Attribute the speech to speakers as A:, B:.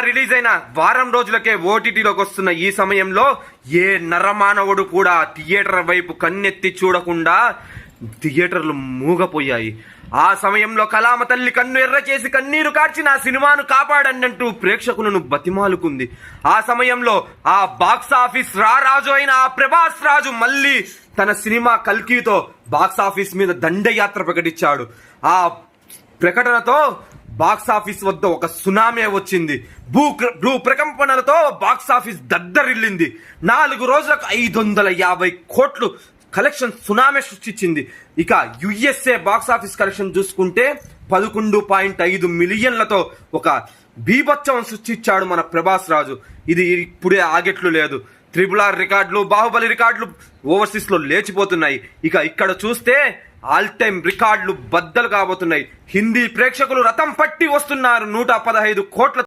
A: Release అయిన వారం రోజులకే ఓటీటీలోకి వస్తున్న ఈ సమయంలో ఏ నరమానవుడు కూడా థియేటర్ వైపు కన్నెత్తి చూడకుండా థియేటర్లు మూగపోయాయి. ఆ సమయంలో కళామ తల్లి కన్ను ఎర్ర చేసి కన్నీరు కార్చి నా సినిమాను కాపాడంటూ ప్రేక్షకులను బతిమాలుకుంది. ఆ సమయంలో ఆ బాక్స్ ఆఫీస్ రారాజు అయిన ఆ ప్రభాస్ రాజు మళ్ళీ తన సినిమా కల్కితో బాక్స్ ఆఫీస్ మీద దండయాత్ర ప్రకటించాడు. ఆ ప్రకటనతో బాక్స్ ఆఫీస్ వద్ద ఒక సునామీ వచ్చింది. భూ ప్రకంపనలతో బాక్స్ ఆఫీస్ దద్దరిల్లింది. 4 రోజులకు 550 కోట్లు కలెక్షన్ సునామీ సృష్టించింది. ఇక యుఎస్ఏ బాక్స్ ఆఫీస్ కలెక్షన్ చూసుకుంటే 11.5 మిలియన్లతో ఒక బీభత్సవం సృష్టించాడు మన ప్రభాస్ రాజు. ఇది ఇప్పుడే ఆగెట్లు లేదు. RRR రికార్డులు, బాహుబలి రికార్డులు ఓవర్సీస్ లో లేచిపోతున్నాయి. ఇక ఇక్కడ చూస్తే ఆల్ టైమ్ రికార్డులు బద్దలు కాబోతున్నాయి. హిందీ ప్రేక్షకులు రథం పట్టి వస్తున్నారు. 115 కోట్ల